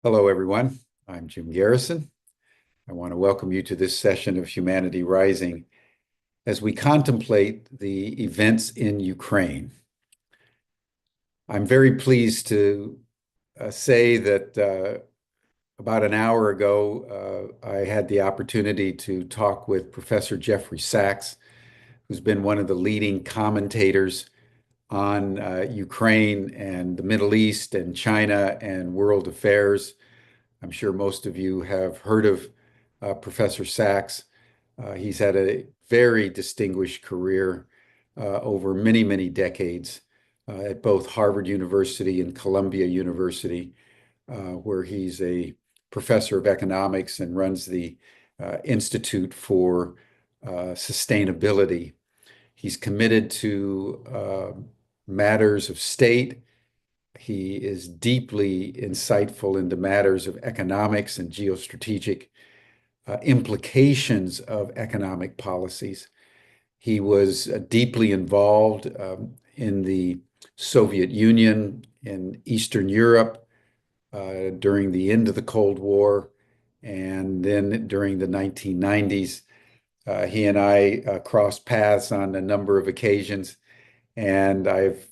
Hello, everyone. I'm Jim Garrison. I want to welcome you to this session of Humanity Rising as we contemplate the events in Ukraine. I'm very pleased to say that about an hour ago, I had the opportunity to talk with Professor Jeffery Sachs, who's been one of the leading commentators on Ukraine and the Middle East and China and world affairs. I'm sure most of you have heard of Professor Sachs. He's had a very distinguished career over many, many decades at both Harvard University and Columbia University, where he's a professor of economics and runs the Institute for Sustainability. He's committed to matters of state. He is deeply insightful into matters of economics and geostrategic implications of economic policies. He was deeply involved in the Soviet Union, in Eastern Europe during the end of the Cold War, and then during the 1990s. He and I crossed paths on a number of occasions, and I've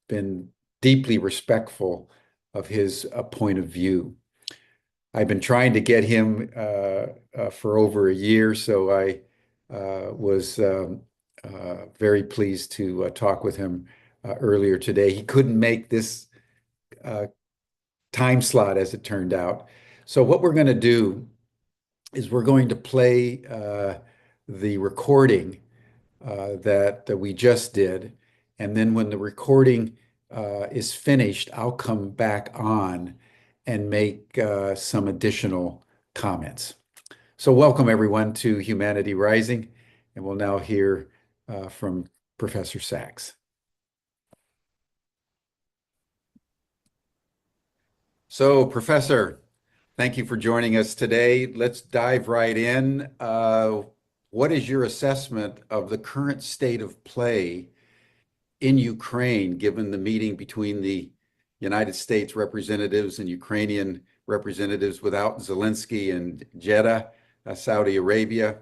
been deeply respectful of his point of view. I've been trying to get him for over a year, so I was very pleased to talk with him earlier today. He couldn't make this time slot, as it turned out. So what we're going to do is we're going to play the recording that we just did. And then when the recording is finished, I'll come back on and make some additional comments. So welcome everyone to Humanity Rising, and we'll now hear from Professor Sachs. So Professor, thank you for joining us today. Let's dive right in. What is your assessment of the current state of play in Ukraine, given the meeting between the United States representatives and Ukrainian representatives without Zelensky and Jeddah, Saudi Arabia,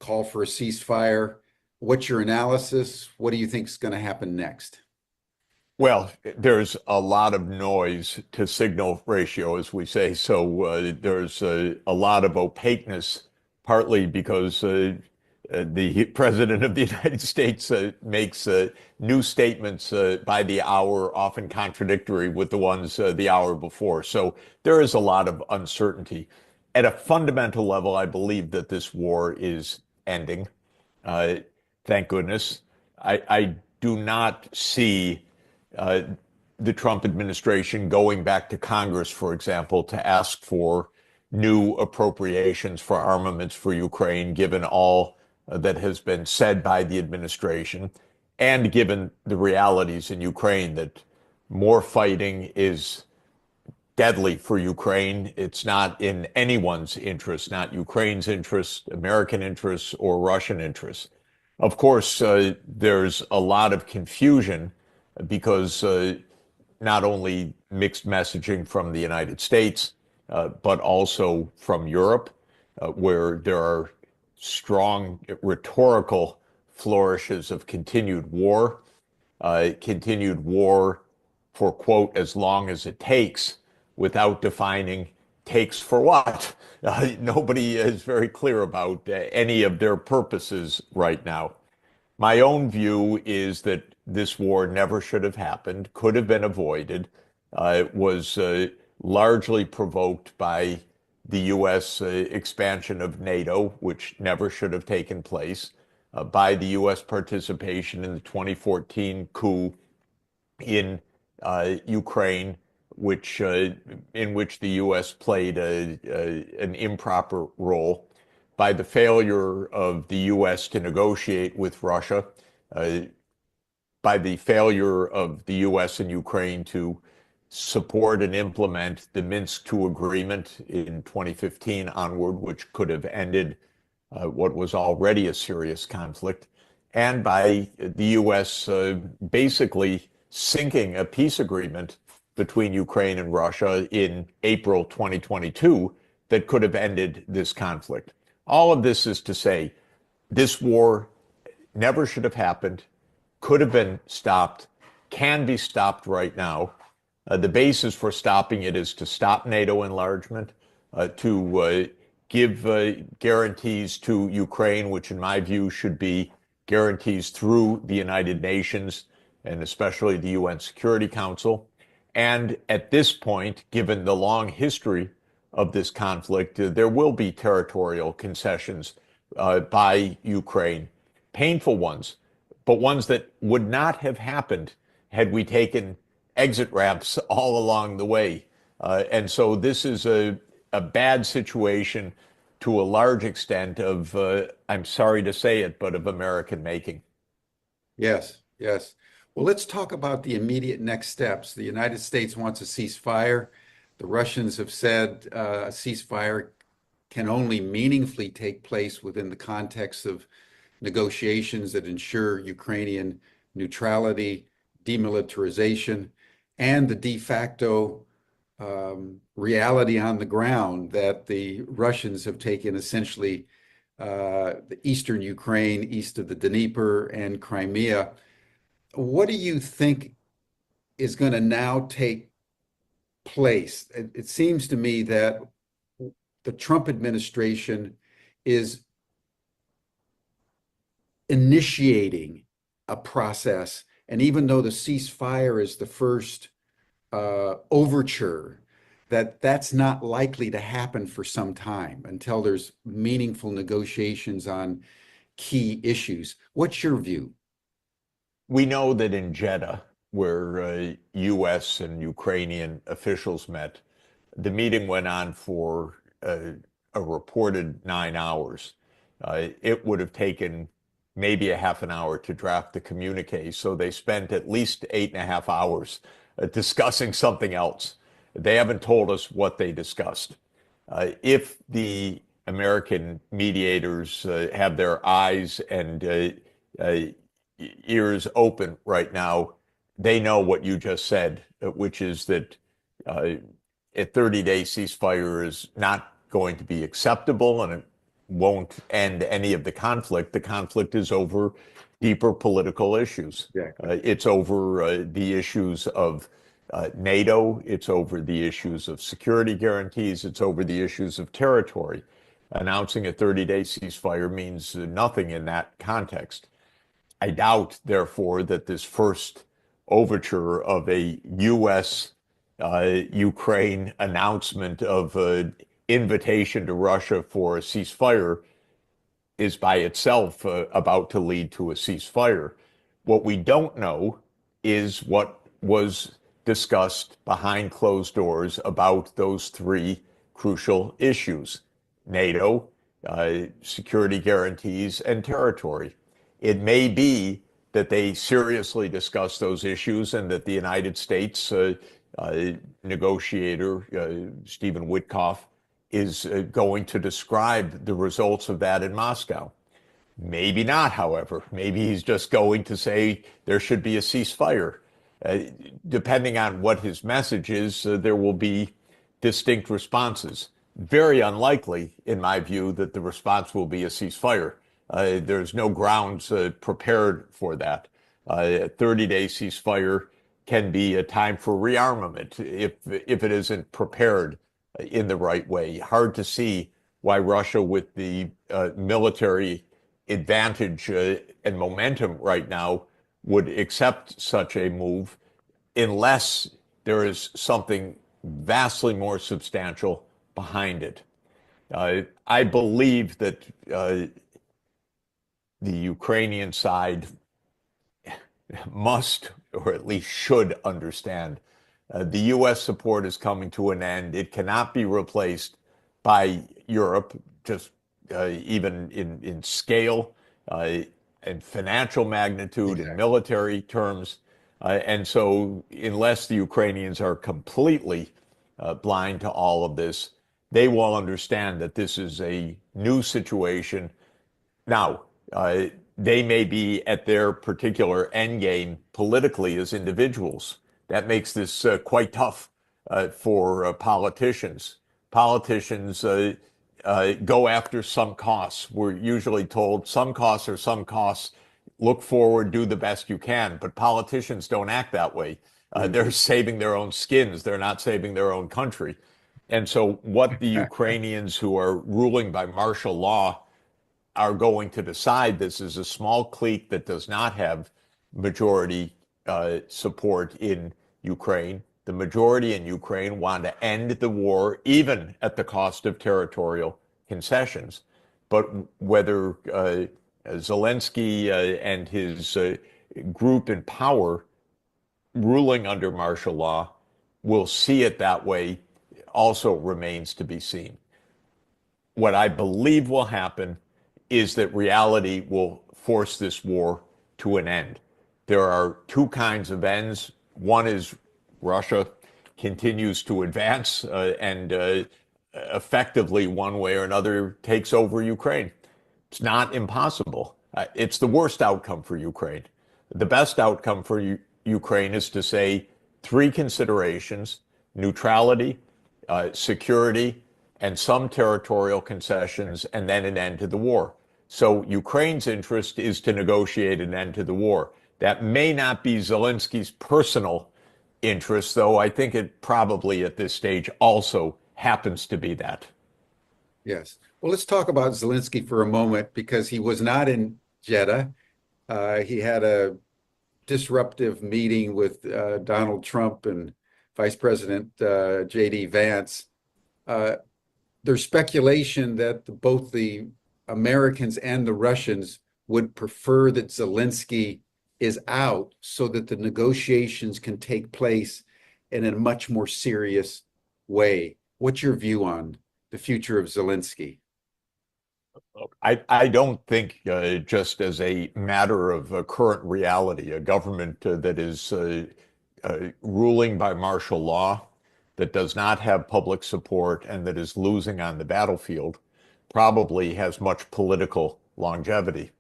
call for a ceasefire? What's your analysis? What do you think is going to happen next? Well, there's a lot of noise to signal ratio, as we say. So there's a lot of opaqueness, partly because the President of the United States makes new statements by the hour, often contradictory with the ones the hour before. So there is a lot of uncertainty. At a fundamental level, I believe that this war is ending. Thank goodness. I do not see the Trump administration going back to Congress, for example, to ask for new appropriations for armaments for Ukraine, given all that has been said by the administration, and given the realities in Ukraine that more fighting is deadly for Ukraine. It's not in anyone's interest, not Ukraine's interest, American interests, or Russian interests. Of course, there's a lot of confusion because not only mixed messaging from the United States, but also from Europe, where there are strong rhetorical flourishes of continued war for, quote, as long as it takes, without defining takes for what. Nobody is very clear about any of their purposes right now. My own view is that this war never should have happened, could have been avoided. It was largely provoked by the U.S. Expansion of NATO, which never should have taken place, by the U.S. participation in the 2014 coup in Ukraine, in which the U.S. played an improper role, by the failure of the U.S. to negotiate with Russia, by the failure of the U.S. and Ukraine to support and implement the Minsk II agreement in 2015 onward, which could have ended what was already a serious conflict, and by the U.S. Basically sinking a peace agreement between Ukraine and Russia in April 2022 that could have ended this conflict. All of this is to say, this war never should have happened, could have been stopped, can be stopped right now. The basis for stopping it is to stop NATO enlargement, to give guarantees to Ukraine, which in my view should be guarantees through the United Nations and especially the UN Security Council. And at this point, given the long history of this conflict, there will be territorial concessions by Ukraine, painful ones, but ones that would not have happened had we taken exit ramps all along the way. And so this is a bad situation to a large extent of, I'm sorry to say it, but of American making. Yes, yes. Well, let's talk about the immediate next steps. The United States wants a ceasefire. The Russians have said a ceasefire can only meaningfully take place within the context of negotiations that ensure Ukrainian neutrality, demilitarization, and the de facto reality on the ground that the Russians have taken essentially the eastern Ukraine, east of the Dnieper, and Crimea. What do you think is going to now take place? It seems to me that the Trump administration is initiating a process. And even though the ceasefire is the first overture, that's not likely to happen for some time until there's meaningful negotiations on key issues. What's your view? We know that in Jeddah, where US and Ukrainian officials met, the meeting went on for a reported 9 hours. It would have taken maybe a half an hour to draft the communique. So they spent at least 8.5 hours discussing something else. They haven't told us what they discussed. If the American mediators have their eyes and ears open right now, they know what you just said, which is that a 30-day ceasefire is not going to be acceptable and it won't end any of the conflict. The conflict is over deeper political issues. Exactly. It's over the issues of NATO. It's over the issues of security guarantees. It's over the issues of territory. Announcing a 30-day ceasefire means nothing in that context. I doubt, therefore, that this first overture of a U.S. Ukraine announcement of an invitation to Russia for a ceasefire is by itself about to lead to a ceasefire. What we don't know is what was discussed behind closed doors about those three crucial issues: NATO, security guarantees, and territory. It may be that they seriously discuss those issues and that the United States negotiator, Stephen Witkoff, is going to describe the results of that in Moscow. Maybe not, however. Maybe he's just going to say there should be a ceasefire. Depending on what his message is, there will be distinct responses. Very unlikely, in my view, that the response will be a ceasefire. There's no grounds prepared for that. A 30-day ceasefire can be a time for rearmament if it isn't prepared in the right way. Hard to see why Russia, with the military advantage and momentum right now, would accept such a move unless there is something vastly more substantial behind it. I believe that the Ukrainian side must, or at least should, understand the U.S. support is coming to an end. It cannot be replaced by Europe, just even in scale and financial magnitude and military terms. And so unless the Ukrainians are completely blind to all of this, they will understand that this is a new situation. Now, they may be at their particular end game politically as individuals. That makes this quite tough for politicians. Politicians go after some costs. We're usually told some costs are some costs. Look forward, do the best you can. But politicians don't act that way. They're saving their own skins. They're not saving their own country. And so, what the Ukrainians who are ruling by martial law are going to decide, this is a small clique that does not have majority support in Ukraine. The majority in Ukraine want to end the war, even at the cost of territorial concessions. But whether Zelensky and his group in power ruling under martial law will see it that way also remains to be seen. What I believe will happen is that reality will force this war to an end. There are two kinds of ends. One is Russia continues to advance and effectively, one way or another, takes over Ukraine. It's not impossible. It's the worst outcome for Ukraine. The best outcome for Ukraine is to say three considerations: neutrality, security, and some territorial concessions, and then an end to the war. So Ukraine's interest is to negotiate an end to the war. That may not be Zelensky's personal interest, though I think it probably at this stage also happens to be that. Yes. Well, let's talk about Zelensky for a moment because he was not in Jeddah. He had a disruptive meeting with Donald Trump and Vice President J.D. Vance. There's speculation that both the Americans and the Russians would prefer that Zelensky is out so that the negotiations can take place in a much more serious way. What's your view on the future of Zelensky? I don't think just as a matter of current reality, a government that is ruling by martial law, that does not have public support, and that is losing on the battlefield probably has much political longevity.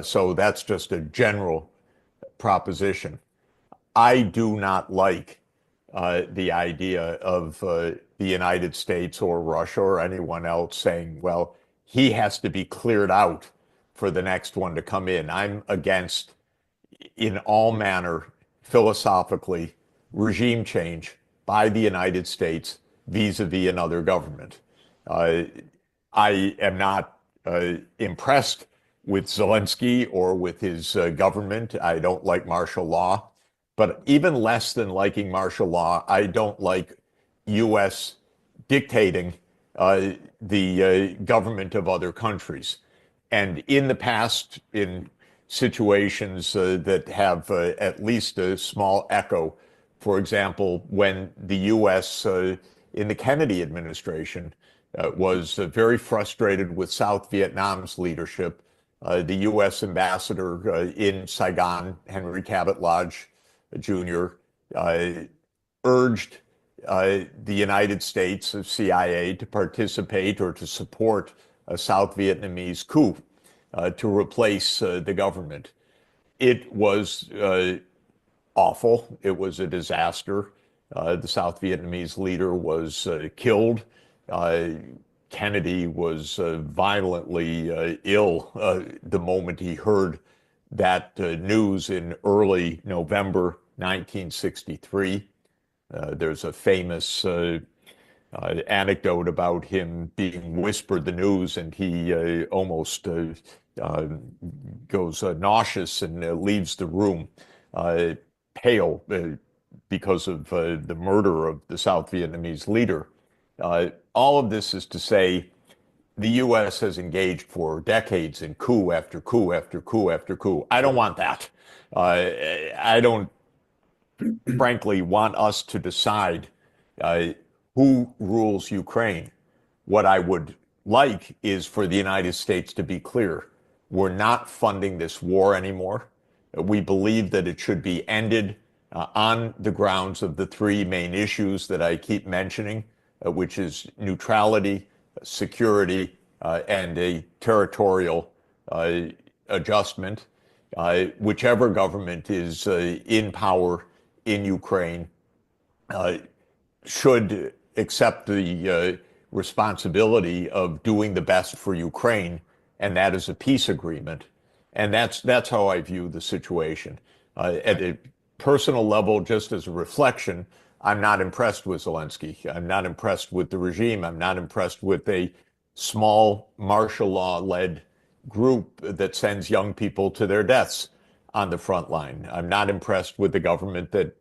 So that's just a general proposition. I do not like the idea of the United States or Russia or anyone else saying, well, he has to be cleared out for the next one to come in. I'm against, in all manner, philosophically, regime change by the United States vis-a-vis another government. I am not impressed with Zelensky or with his government. I don't like martial law. But even less than liking martial law, I don't like U.S. dictating the government of other countries. And in the past, in situations that have at least a small echo, for example, when the U.S. In the Kennedy administration was very frustrated with South Vietnam's leadership, the U.S. ambassador in Saigon, Henry Cabot Lodge Jr., urged the United States CIA to participate or to support a South Vietnamese coup to replace the government. It was awful. It was a disaster. The South Vietnamese leader was killed. Kennedy was violently ill the moment he heard that news in early November 1963. There's a famous anecdote about him being whispered the news, and he almost goes nauseous and leaves the room pale because of the murder of the South Vietnamese leader. All of this is to say the U.S. has engaged for decades in coup after coup after coup after coup. I don't want that. I don't, frankly, want us to decide who rules Ukraine. What I would like is for the United States to be clear. We're not funding this war anymore. We believe that it should be ended on the grounds of the three main issues that I keep mentioning, which is neutrality, security, and a territorial adjustment. Whichever government is in power in Ukraine uh, should accept the responsibility of doing the best for Ukraine, and that is a peace agreement. And that's how I view the situation. At a personal level, just as a reflection, I'm not impressed with Zelensky. I'm not impressed with the regime. I'm not impressed with a small martial law-led group that sends young people to their deaths on the front line. I'm not impressed with the government that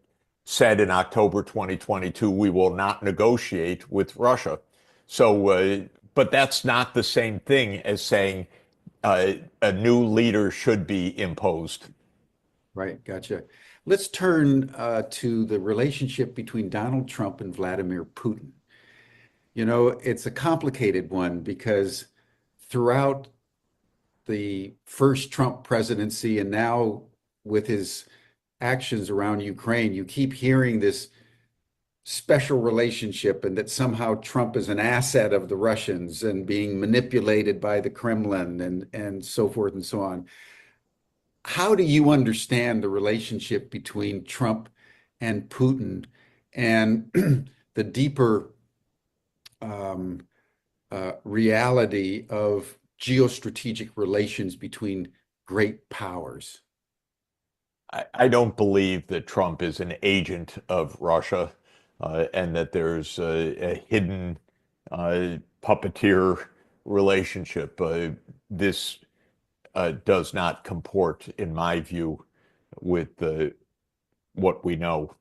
said in October 2022, we will not negotiate with Russia. So, but that's not the same thing as saying a new leader should be imposed. Right, gotcha. Let's turn to the relationship between Donald Trump and Vladimir Putin. You know, it's a complicated one because throughout the first Trump presidency and now with his actions around Ukraine, you keep hearing this special relationship and that somehow Trump is an asset of the Russians and being manipulated by the Kremlin and so forth and so on. How do you understand the relationship between Trump and Putin and the deeper um, reality of geostrategic relations between great powers? I don't believe that Trump is an agent of Russia and that there's a hidden puppeteer relationship. This does not comport, in my view, with what we know.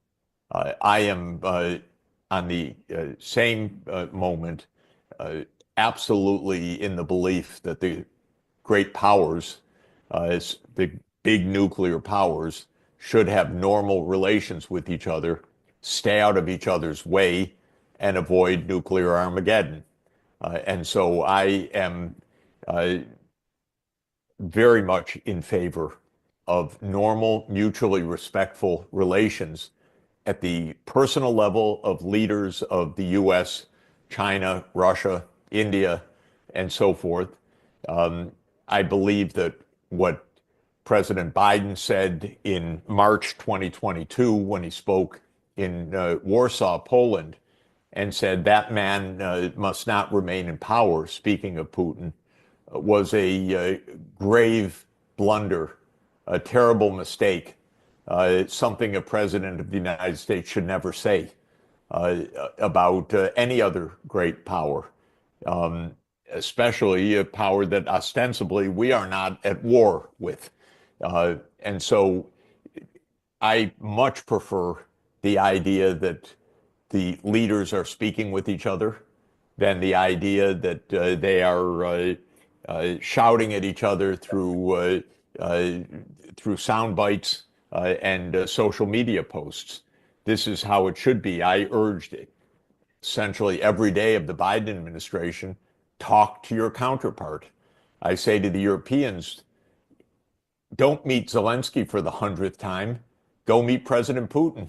I am on the same moment uh, absolutely in the belief that the great powers, the big nuclear powers, should have normal relations with each other, stay out of each other's way, and avoid nuclear Armageddon. And so I am uh, very much in favor of normal, mutually respectful relations at the personal level of leaders of the US, China, Russia, India, and so forth. Um, I believe that what President Biden said in March 2022 when he spoke in Warsaw, Poland, and said that man must not remain in power, speaking of Putin, was a grave blunder, a terrible mistake, something a president of the United States should never say about any other great power, especially a power that ostensibly we are not at war with. And so I much prefer the idea that the leaders are speaking with each other than the idea that they are shouting at each other uh, through sound bites and social media posts. This is how it should be. I urged essentially every day of the Biden administration, talk to your counterpart. I say to the Europeans, don't meet Zelensky for the 100th time. Go meet President Putin.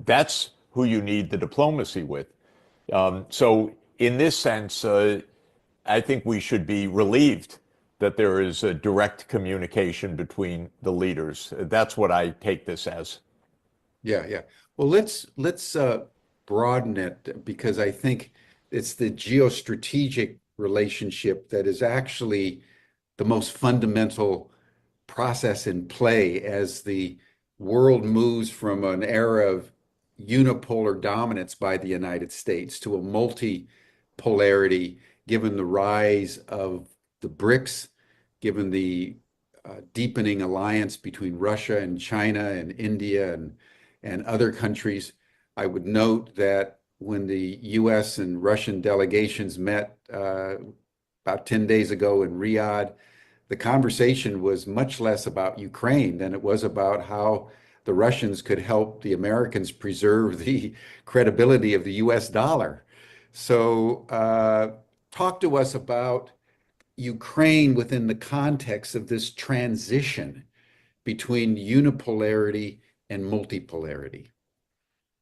That's who you need the diplomacy with. So, in this sense, I think we should be relieved that there is a direct communication between the leaders. That's what I take this as. Yeah, yeah. Well, let's broaden it because I think it's the geostrategic relationship that is actually the most fundamental process in play as the world moves from an era of unipolar dominance by the United States to a multipolarity, given the rise of the BRICS, given the deepening alliance between Russia and China and India and other countries. I would note that when the US and Russian delegations met about 10 days ago in Riyadh, the conversation was much less about Ukraine than it was about how the Russians could help the Americans preserve the credibility of the US dollar. So, talk to us about Ukraine within the context of this transition between unipolarity and multipolarity.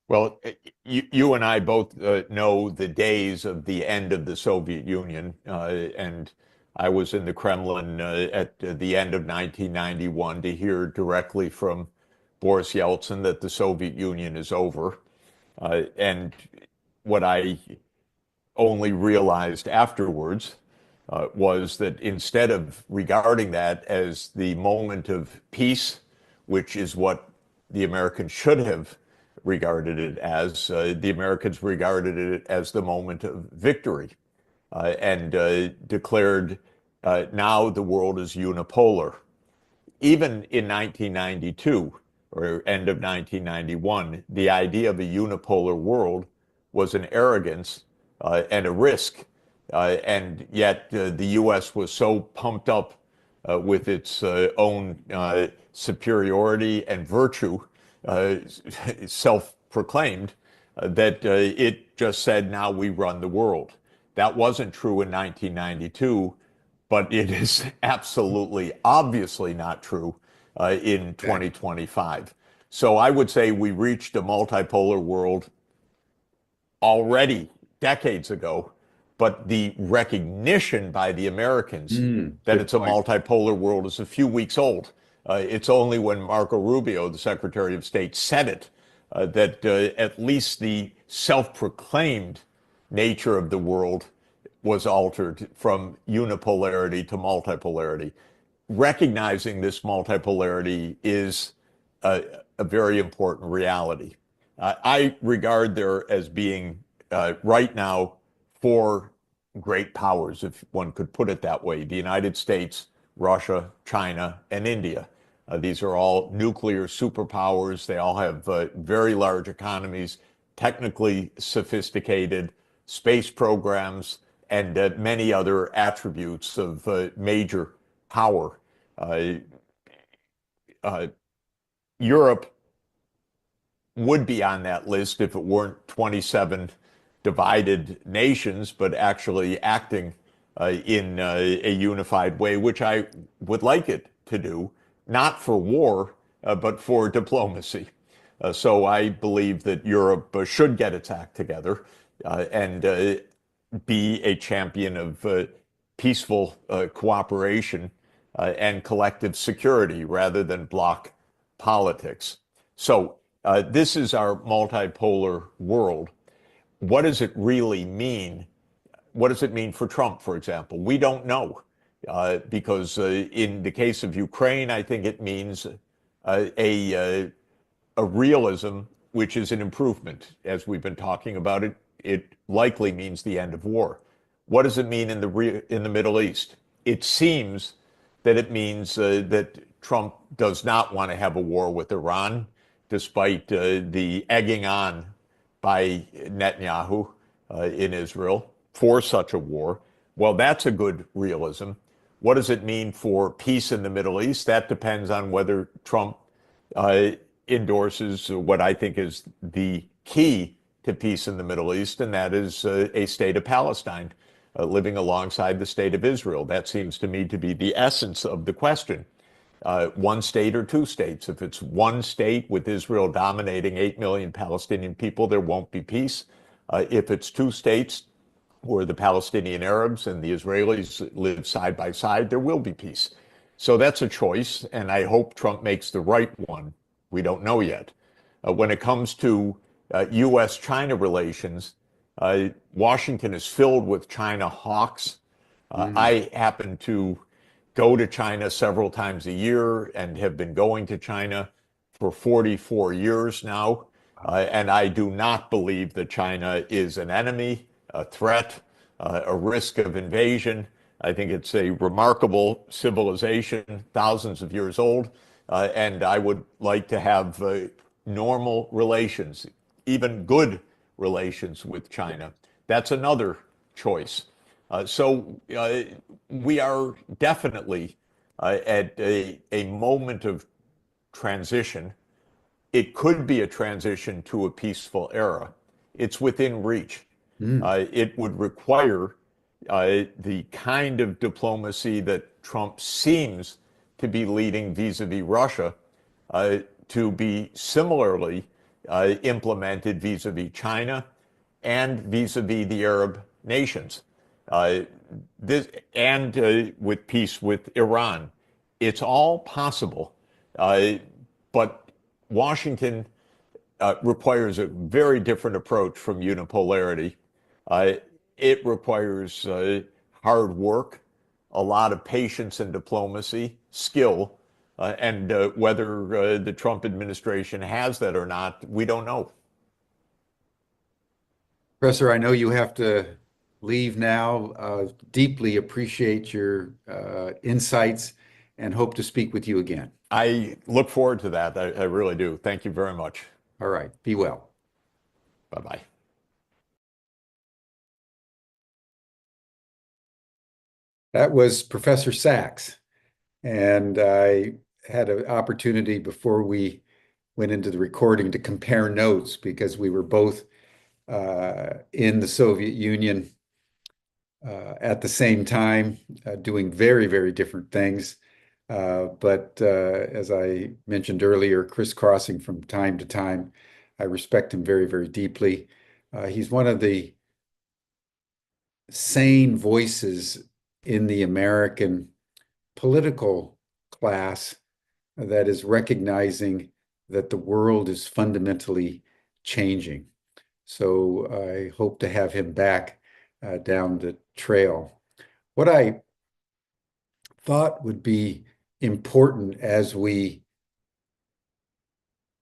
Well, you and I both know the days of the end of the Soviet Union, and I was in the Kremlin at the end of 1991 to hear directly from Boris Yeltsin that the Soviet Union is over. And what I only realized afterwards was that instead of regarding that as the moment of peace, which is what the Americans should have regarded it as, the Americans regarded it as the moment of victory and declared now the world is unipolar. Even in 1992 or end of 1991, the idea of a unipolar world was an arrogance and a risk. And yet the U.S. was so pumped up with its own superiority and virtue, self-proclaimed, that it just said, now we run the world. That wasn't true in 1992, but it is absolutely, obviously not true in 2025. So I would say we reached a multipolar world already decades ago, but the recognition by the Americans that Good it's a point. multipolar world is a few weeks old. It's only when Marco Rubio, the Secretary of State, said it that at least the self-proclaimed nature of the world was altered from unipolarity to multipolarity. Recognizing this multipolarity is a very important reality. I regard there as being right now four great powers, if one could put it that way: the United States, Russia, China, and India. These are all nuclear superpowers. They all have very large economies, technically sophisticated space programs, and many other attributes of major power. Uh, uh, Europe would be on that list if it weren't 27 divided nations, but actually acting in a unified way, which I would like it to do, not for war, but for diplomacy. So I believe that Europe should get its act together and be a champion of peaceful cooperation and collective security rather than bloc politics. So this is our multipolar world. What does it really mean? What does it mean for Trump, for example? We don't know. Because in the case of Ukraine, I think it means a realism, which is an improvement. As we've been talking about it, it likely means the end of war. What does it mean in the Middle East? It seems that it means that Trump does not want to have a war with Iran, despite the egging on by Netanyahu in Israel for such a war. Well, that's a good realism. What does it mean for peace in the Middle East? That depends on whether Trump uh, endorses what I think is the key to peace in the Middle East, and that is a state of Palestine living alongside the state of Israel. That seems to me to be the essence of the question. One state or two states. If it's one state with Israel dominating 8 million Palestinian people, there won't be peace. If it's two states where the Palestinian Arabs and the Israelis live side by side, there will be peace. So that's a choice, and I hope Trump makes the right one. We don't know yet. When it comes to U.S.-China relations, Washington is filled with China hawks. I happen to go to China several times a year and have been going to China for 44 years now. And I do not believe that China is an enemy, a threat, a risk of invasion. I think it's a remarkable civilization, thousands of years old. And I would like to have normal relations, even good relations with China. That's another choice. So we are definitely at a moment of transition. It could be a transition to a peaceful era. It's within reach. It would require the kind of diplomacy that Trump seems to be leading vis-a-vis Russia to be similarly implemented vis-a-vis China and vis-a-vis the Arab nations. Uh, this and with peace with Iran, it's all possible, but Washington requires a very different approach from unipolarity. Uh, it requires hard work, a lot of patience and diplomacy, skill, and whether the Trump administration has that or not, we don't know. Professor, I know you have to leave now. Deeply appreciate your insights and hope to speak with you again. I look forward to that. I really do. Thank you very much. All right, be well. Bye-bye. That was Professor Sachs, and I had an opportunity before we went into the recording to compare notes because we were both in the Soviet Union at the same time, doing very, very different things. But as I mentioned earlier, crisscrossing from time to time, I respect him very, very deeply. He's one of the sane voices in the American political class that is recognizing that the world is fundamentally changing. So I hope to have him back down the trail. What I thought would be important as we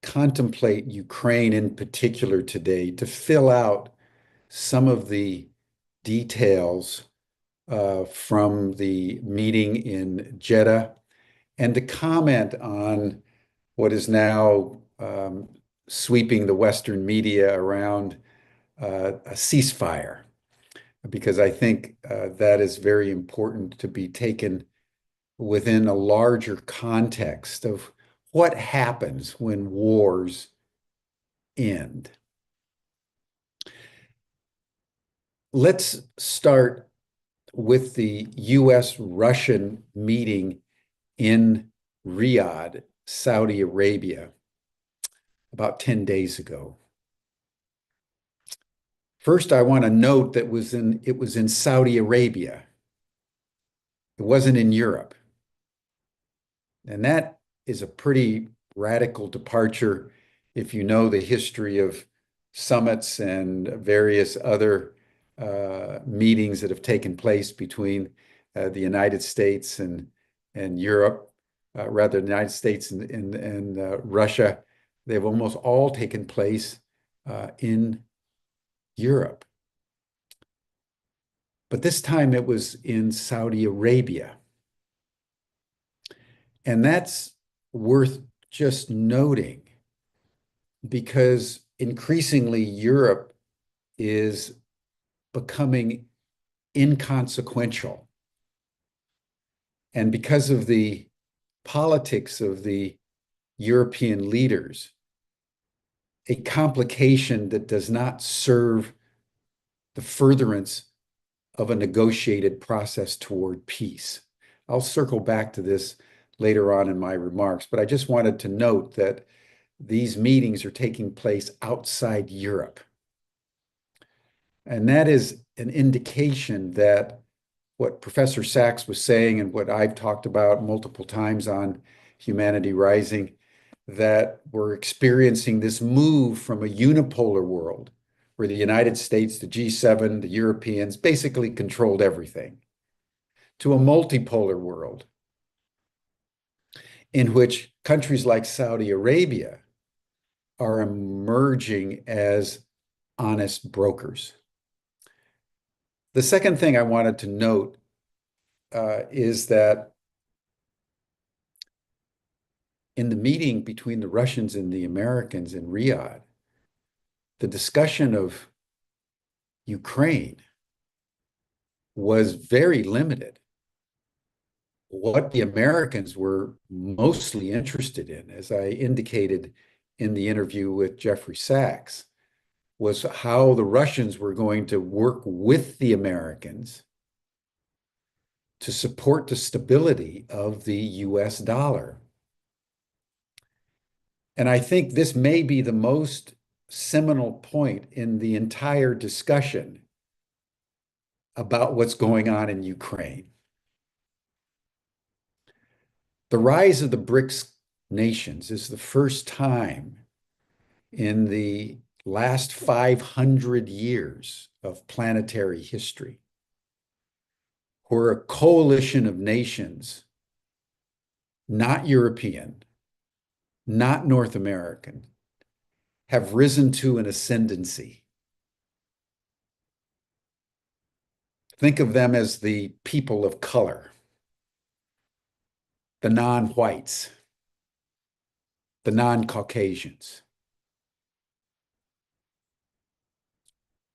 contemplate Ukraine in particular today to fill out some of the details from the meeting in Jeddah and to comment on what is now sweeping the Western media around a ceasefire, because I think that is very important to be taken within a larger context of what happens when wars end. Let's start with the US-Russian meeting in Riyadh, Saudi Arabia, about 10 days ago. First, I want to note that it was in Saudi Arabia. It wasn't in Europe. And that is a pretty radical departure if you know the history of summits and various other meetings that have taken place between the United States and Europe, rather the United States and Russia. They've almost all taken place in Europe. But this time it was in Saudi Arabia. And that's worth just noting because increasingly Europe is becoming inconsequential. And because of the politics of the European leaders, a complication that does not serve the furtherance of a negotiated process toward peace. I'll circle back to this later on in my remarks, but I just wanted to note that these meetings are taking place outside Europe. And that is an indication that what Professor Sachs was saying and what I've talked about multiple times on Humanity Rising, that we're experiencing this move from a unipolar world where the United States, the G7, the Europeans basically controlled everything, to a multipolar world in which countries like Saudi Arabia are emerging as honest brokers. The second thing I wanted to note is that in the meeting between the Russians and the Americans in Riyadh, the discussion of Ukraine was very limited. What the Americans were mostly interested in, as I indicated in the interview with Jeffery Sachs, was how the Russians were going to work with the Americans to support the stability of the US dollar. And I think this may be the most seminal point in the entire discussion about what's going on in Ukraine. The rise of the BRICS nations is the first time in the last 500 years of planetary history where a coalition of nations, not European, not North American, have risen to an ascendancy. Think of them as the people of color, the non-whites, the non-Caucasians,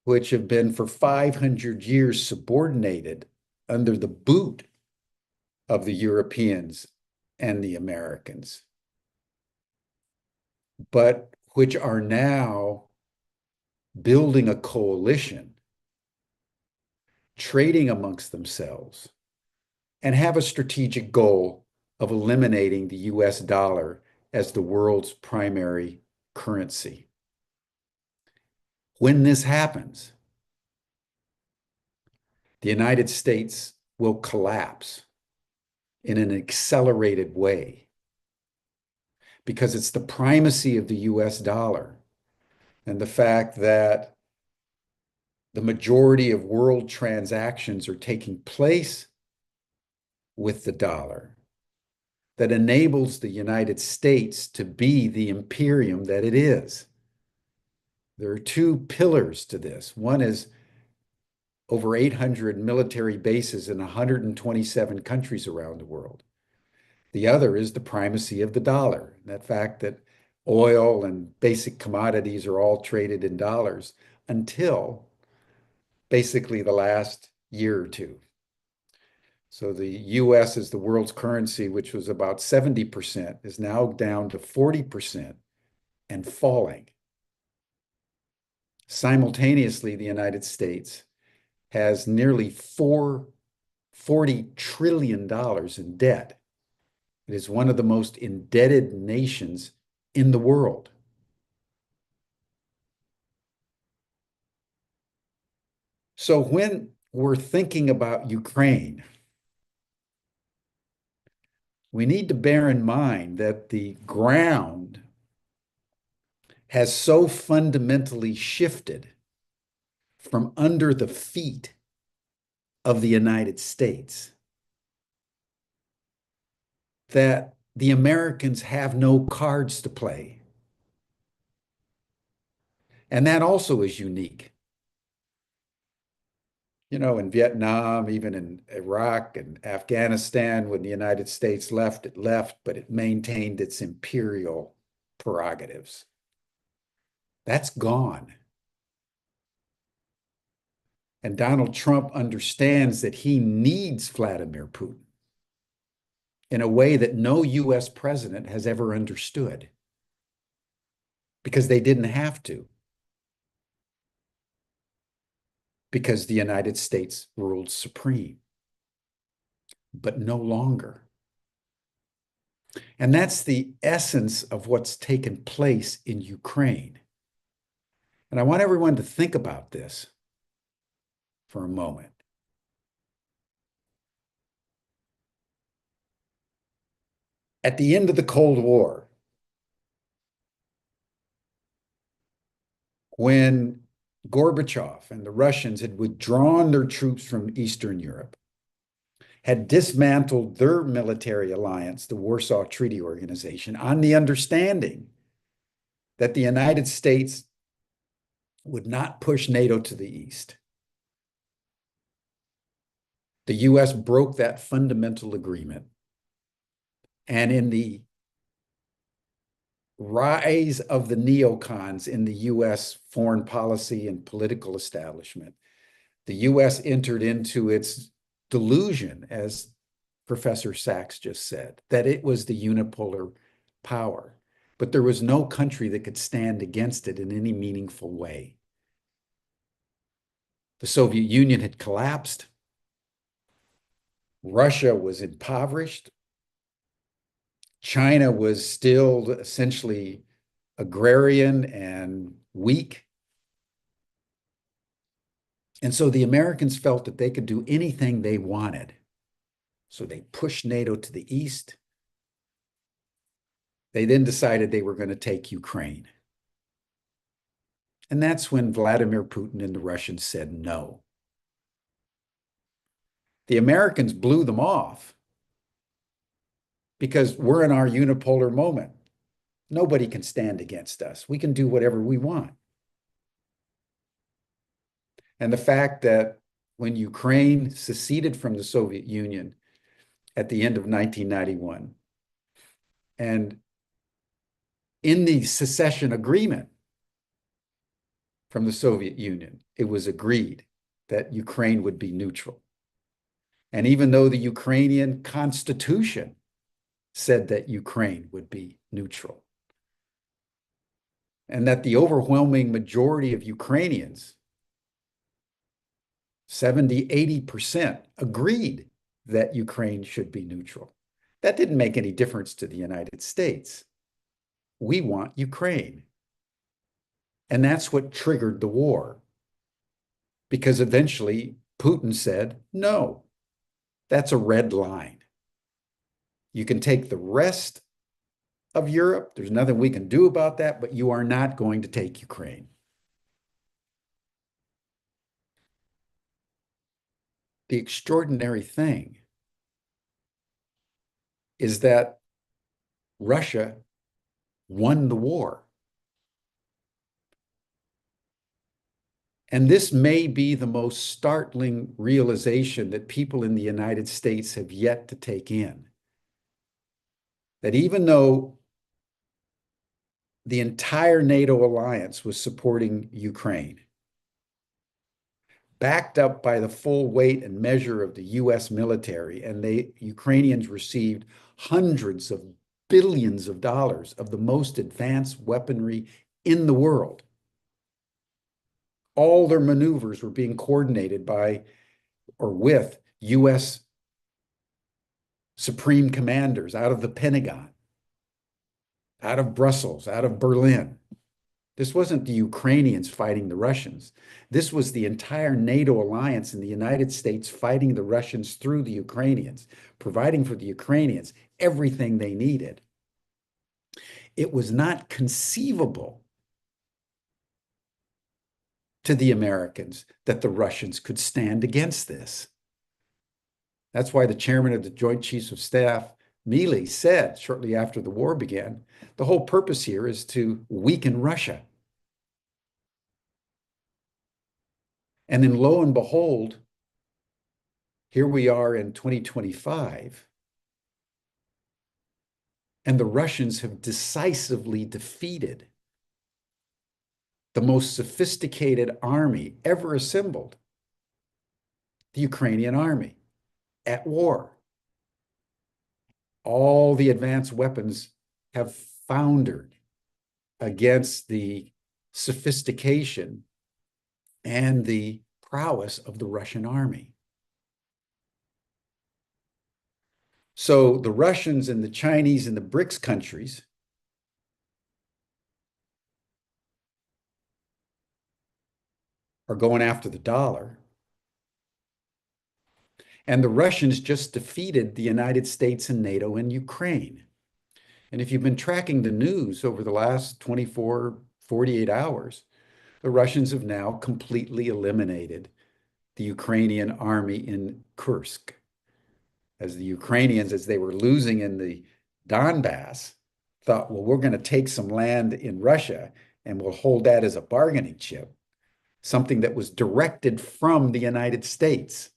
which have been for 500 years subordinated under the boot of the Europeans and the Americans, but which are now building a coalition, trading amongst themselves, and have a strategic goal of eliminating the US dollar as the world's primary currency. When this happens, the United States will collapse in an accelerated way because it's the primacy of the US dollar and the fact that the majority of world transactions are taking place with the dollar that enables the United States to be the imperium that it is. There are two pillars to this. One is over 800 military bases in 127 countries around the world. The other is the primacy of the dollar, that fact that oil and basic commodities are all traded in dollars until basically the last year or two. So the US is the world's currency, which was about 70%, is now down to 40% and falling. Simultaneously, the United States has nearly $40 trillion in debt. It is one of the most indebted nations in the world. So when we're thinking about Ukraine, we need to bear in mind that the ground has so fundamentally shifted from under the feet of the United States that the Americans have no cards to play. And that also is unique. You know, in Vietnam, even in Iraq and Afghanistan, when the United States left, it left, but it maintained its imperial prerogatives. That's gone. And Donald Trump understands that he needs Vladimir Putin in a way that no US president has ever understood because they didn't have to, because the United States ruled supreme, but no longer. And that's the essence of what's taken place in Ukraine. And I want everyone to think about this for a moment. At the end of the Cold War, when Gorbachev and the Russians had withdrawn their troops from Eastern Europe, had dismantled their military alliance, the Warsaw Treaty Organization, on the understanding that the United States would not push NATO to the east. The US broke that fundamental agreement. And in the rise of the neocons in the US foreign policy and political establishment, the US entered into its delusion, as Professor Sachs just said, that it was the unipolar power. But there was no country that could stand against it in any meaningful way. The Soviet Union had collapsed. Russia was impoverished. China was still essentially agrarian and weak. And so the Americans felt that they could do anything they wanted. So they pushed NATO to the east. They then decided they were going to take Ukraine. And that's when Vladimir Putin and the Russians said no. The Americans blew them off because we're in our unipolar moment. Nobody can stand against us. We can do whatever we want. And the fact that when Ukraine seceded from the Soviet Union at the end of 1991, and in the secession agreement from the Soviet Union, it was agreed that Ukraine would be neutral. And even though the Ukrainian constitution said that Ukraine would be neutral, and that the overwhelming majority of Ukrainians, 70, 80%, agreed that Ukraine should be neutral. That didn't make any difference to the United States. We want Ukraine. And that's what triggered the war. Because eventually Putin said, no, that's a red line. You can take the rest of Europe. There's nothing we can do about that, but you are not going to take Ukraine. The extraordinary thing is that Russia won the war. And this may be the most startling realization that people in the United States have yet to take in. That even though the entire NATO alliance was supporting Ukraine, backed up by the full weight and measure of the US military, and the Ukrainians received hundreds of billions of dollars of the most advanced weaponry in the world. All their maneuvers were being coordinated by or with US supreme commanders out of the Pentagon, out of Brussels, out of Berlin. This wasn't the Ukrainians fighting the Russians. This was the entire NATO alliance and the United States fighting the Russians through the Ukrainians, providing for the Ukrainians everything they needed. It was not conceivable to the Americans that the Russians could stand against this. That's why the chairman of the Joint Chiefs of Staff, Milley, said shortly after the war began, the whole purpose here is to weaken Russia. And then lo and behold, here we are in 2025, and the Russians have decisively defeated the most sophisticated army ever assembled, the Ukrainian army, at war. All the advanced weapons have foundered against the sophistication and the prowess of the Russian army. So the Russians and the Chinese and the BRICS countries are going after the dollar. And the Russians just defeated the United States and NATO in Ukraine. And if you've been tracking the news over the last 24, 48 hours, the Russians have now completely eliminated the Ukrainian army in Kursk. As the Ukrainians, as they were losing in the Donbass, thought, well, we're going to take some land in Russia and we'll hold that as a bargaining chip, something that was directed from the United States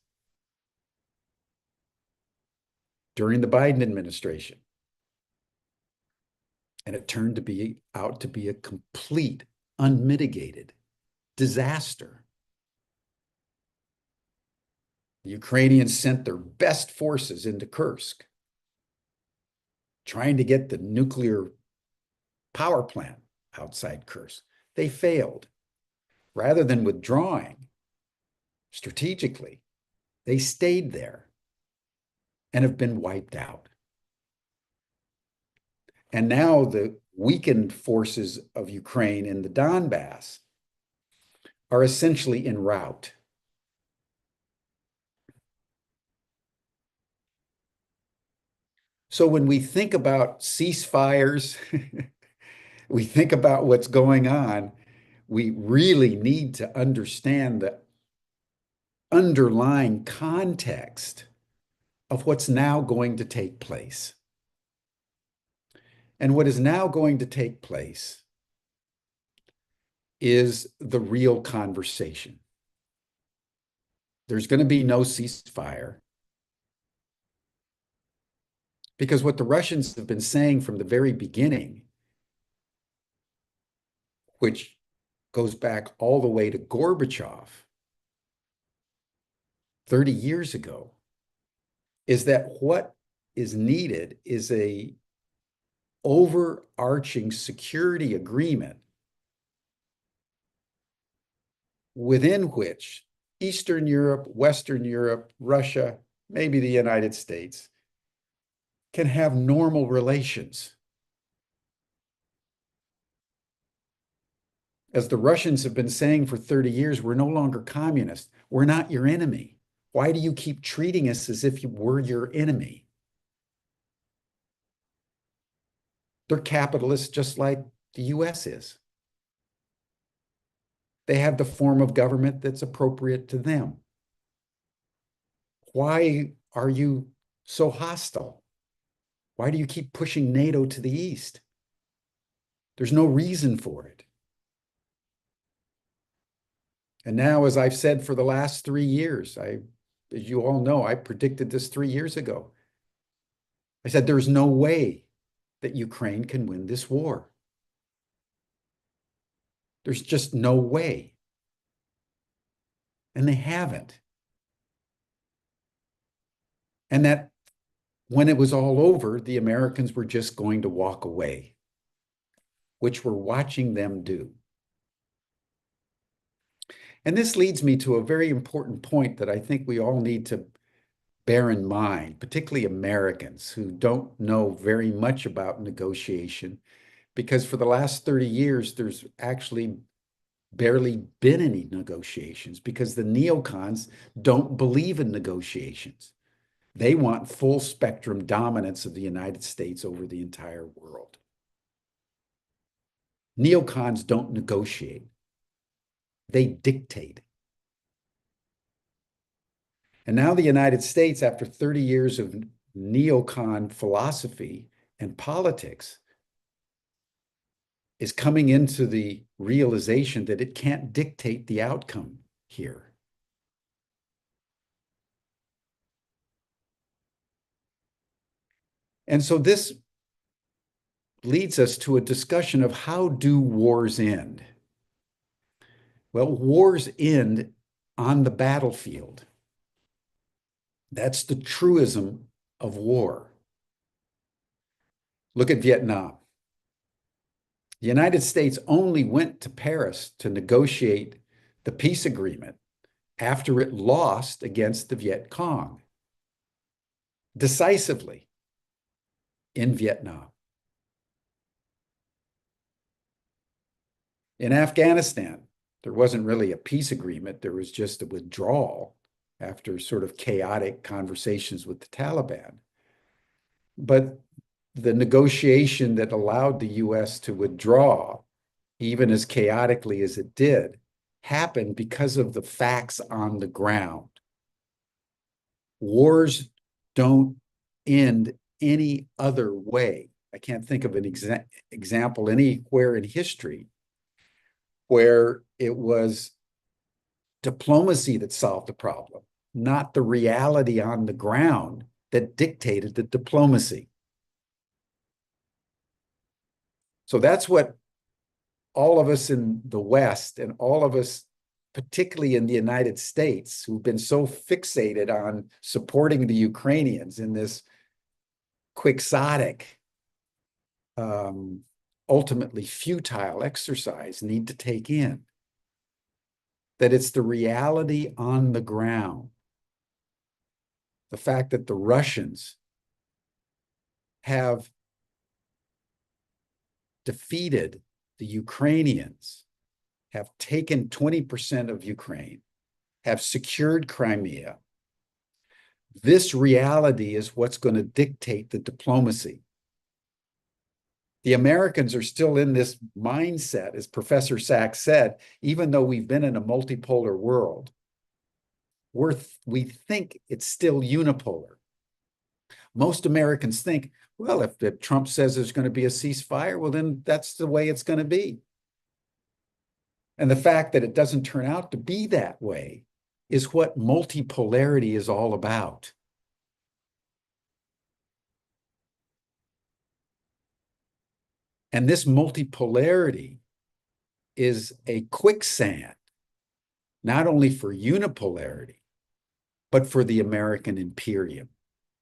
during the Biden administration. And it turned out to be a complete, unmitigated disaster. The Ukrainians sent their best forces into Kursk, trying to get the nuclear power plant outside Kursk. They failed. Rather than withdrawing strategically, they stayed there and have been wiped out. And now the weakened forces of Ukraine in the Donbass are essentially en route. So when we think about ceasefires, we think about what's going on, we really need to understand the underlying context of what's now going to take place. And what is now going to take place is the real conversation. There's going to be no ceasefire because what the Russians have been saying from the very beginning, which goes back all the way to Gorbachev 30 years ago, is that what is needed is a overarching security agreement within which Eastern Europe, Western Europe, Russia, maybe the United States can have normal relations. As the Russians have been saying for 30 years, we're no longer communist. We're not your enemy. Why do you keep treating us as if we're your enemy? They're capitalists just like the US is. They have the form of government that's appropriate to them. Why are you so hostile? Why do you keep pushing NATO to the east? There's no reason for it. And now, as I've said for the last 3 years, as you all know, I predicted this 3 years ago. I said, there's no way that Ukraine can win this war. There's just no way. And they haven't. And that when it was all over, the Americans were just going to walk away, which we're watching them do. And this leads me to a very important point that I think we all need to bear in mind, particularly Americans who don't know very much about negotiation, because for the last 30 years, there's actually barely been any negotiations because the neocons don't believe in negotiations. They want full spectrum dominance of the United States over the entire world. Neocons don't negotiate. They dictate. And now the United States, after 30 years of neocon philosophy and politics, is coming into the realization that it can't dictate the outcome here. And so this leads us to a discussion of how do wars end? Well, wars end on the battlefield. That's the truism of war. Look at Vietnam. The United States only went to Paris to negotiate the peace agreement after it lost against the Viet Cong decisively in Vietnam. In Afghanistan, there wasn't really a peace agreement. There was just a withdrawal after sort of chaotic conversations with the Taliban. But the negotiation that allowed the US to withdraw, even as chaotically as it did, happened because of the facts on the ground. Wars don't end any other way. I can't think of an example anywhere in history where it was diplomacy that solved the problem, not the reality on the ground that dictated the diplomacy. So that's what all of us in the West and all of us, particularly in the United States, who've been so fixated on supporting the Ukrainians in this quixotic, ultimately futile exercise, need to take in. That it's the reality on the ground. The fact that the Russians have defeated the Ukrainians, have taken 20% of Ukraine, have secured Crimea, This reality is what's going to dictate the diplomacy. The Americans are still in this mindset, as Professor Sachs said, even though we've been in a multipolar world, we think it's still unipolar. Most Americans think, well, if Trump says there's going to be a ceasefire, well, then that's the way it's going to be. And the fact that it doesn't turn out to be that way is what multipolarity is all about. And this multipolarity is a quicksand, not only for unipolarity, but for the American imperium,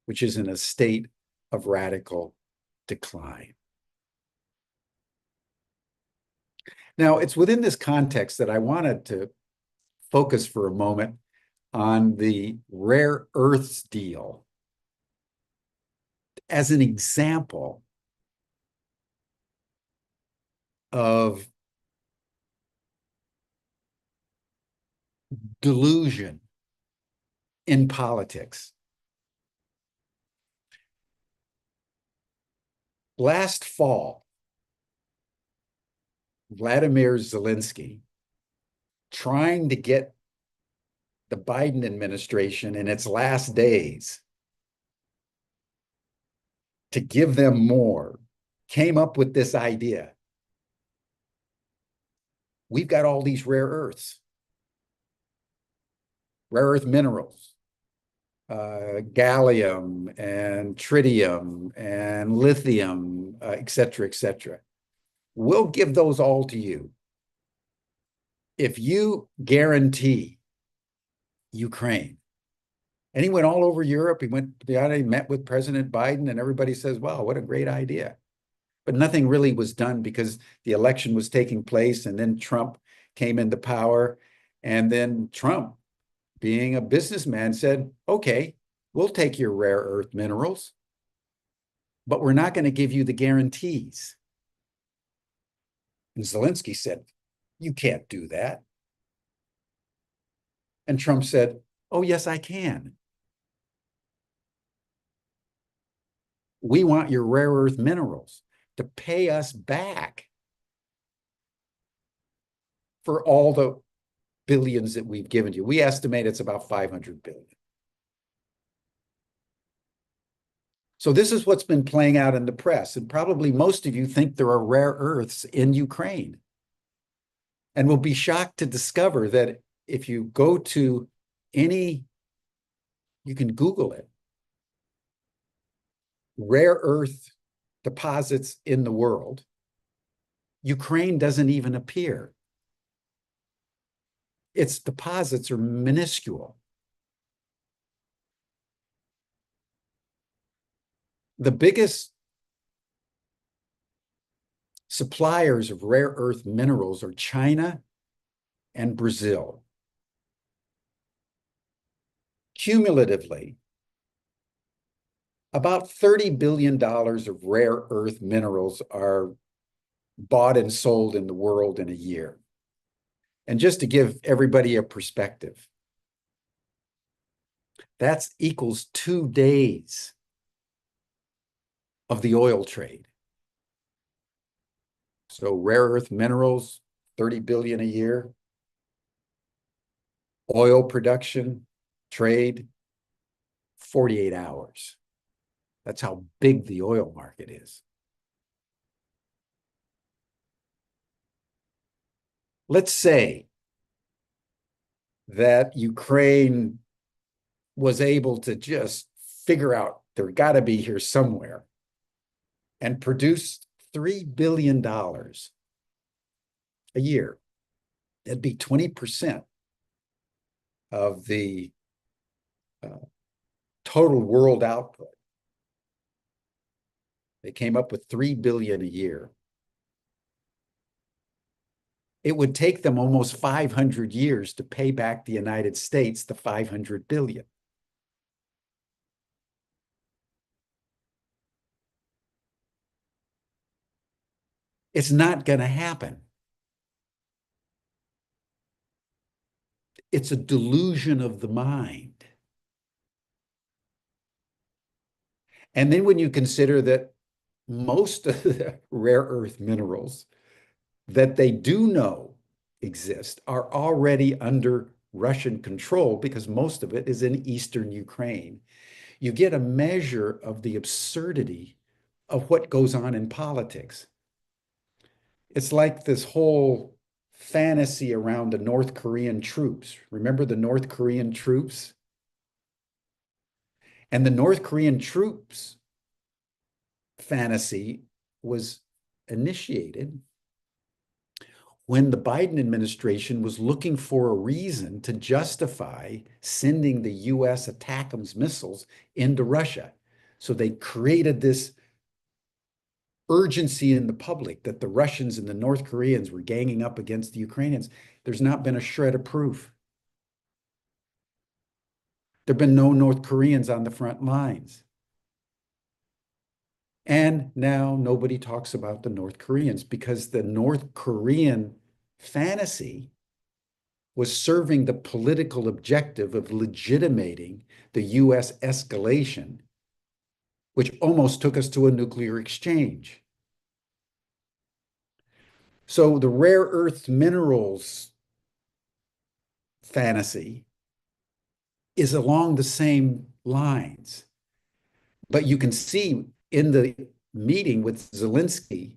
which is in a state of radical decline. Now, it's within this context that I wanted to focus for a moment on the rare earths deal as an example of delusion in politics. Last fall, Vladimir Zelensky, trying to get the Biden administration in its last days to give them more, came up with this idea. We've got all these rare earths, rare earth minerals, gallium and tritium and lithium, et cetera, et cetera. We'll give those all to you if you guarantee Ukraine. And he went all over Europe. He met with President Biden, and everybody says, wow, what a great idea. But nothing really was done because the election was taking place, and then Trump came into power. And then Trump, being a businessman, said, okay, we'll take your rare earth minerals, but we're not going to give you the guarantees. And Zelensky said, you can't do that. And Trump said, oh, yes, I can. We want your rare earth minerals to pay us back for all the billions that we've given you. We estimate it's about 500 billion. So this is what's been playing out in the press. And probably most of you think there are rare earths in Ukraine. And will be shocked to discover that if you go to any, you can Google it, rare earth deposits in the world, Ukraine doesn't even appear. Its deposits are minuscule. The biggest suppliers of rare earth minerals are China and Brazil. Cumulatively, about $30 billion of rare earth minerals are bought and sold in the world in a year. And just to give everybody a perspective, that equals 2 days of the oil trade. So rare earth minerals, 30 billion a year. Oil production, trade, 48 hours. That's how big the oil market is. Let's say that Ukraine was able to just figure out they're got to be here somewhere and produce $3 billion a year. That'd be 20% of the total world output. They came up with $3 billion a year. It would take them almost 500 years to pay back the United States the 500 billion. It's not going to happen. It's a delusion of the mind. And then when you consider that most of the rare earth minerals that they do know exist are already under Russian control because most of it is in eastern Ukraine, you get a measure of the absurdity of what goes on in politics. It's like this whole fantasy around the North Korean troops. Remember the North Korean troops? And the North Korean troops fantasy was initiated when the Biden administration was looking for a reason to justify sending the US ATACMS missiles into Russia. So they created this urgency in the public that the Russians and the North Koreans were ganging up against the Ukrainians. There's not been a shred of proof. There have been no North Koreans on the front lines. And now nobody talks about the North Koreans because the North Korean fantasy was serving the political objective of legitimating the US escalation, which almost took us to a nuclear exchange. So the rare earth minerals fantasy is along the same lines. But you can see in the meeting with Zelensky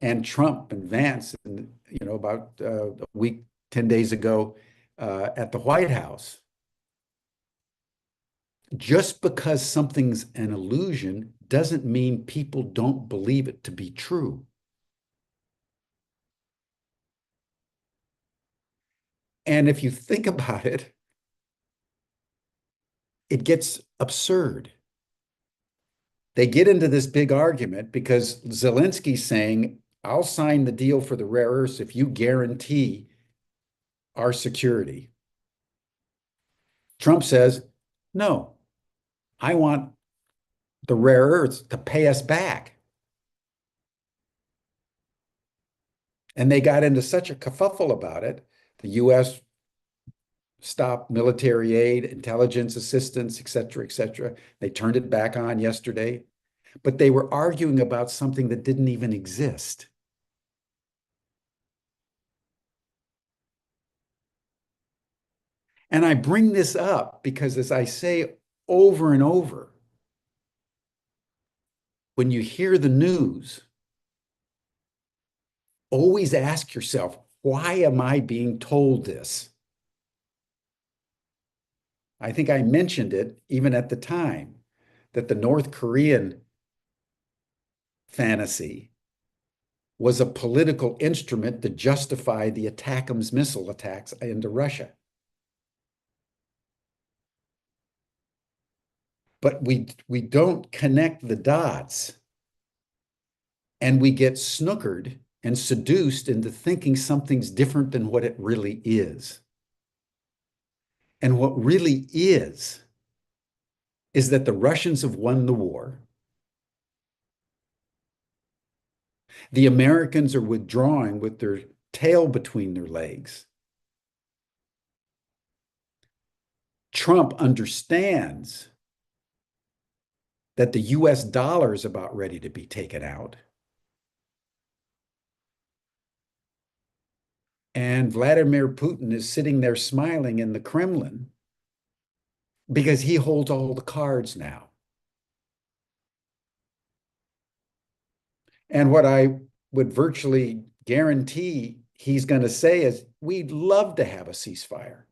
and Trump and Vance, and about a week, 10 days ago at the White House, just because something's an illusion doesn't mean people don't believe it to be true. And if you think about it, it gets absurd. They get into this big argument because Zelensky's saying, I'll sign the deal for the rare earths if you guarantee our security. Trump says, no, I want the rare earths to pay us back. And they got into such a kerfuffle about it. The US stopped military aid, intelligence assistance, et cetera, et cetera. They turned it back on yesterday. But they were arguing about something that didn't even exist. And I bring this up because, as I say over and over, when you hear the news, always ask yourself, why am I being told this? I think I mentioned it even at the time that the North Korean fantasy was a political instrument to justify the ATACMS missile attacks into Russia. But we don't connect the dots, and we get snookered and seduced into thinking something's different than what it really is. And what really is that the Russians have won the war. The Americans are withdrawing with their tail between their legs. Trump understands that the US dollar is about ready to be taken out. And Vladimir Putin is sitting there smiling in the Kremlin because he holds all the cards now. And what I would virtually guarantee he's going to say is, we'd love to have a ceasefire.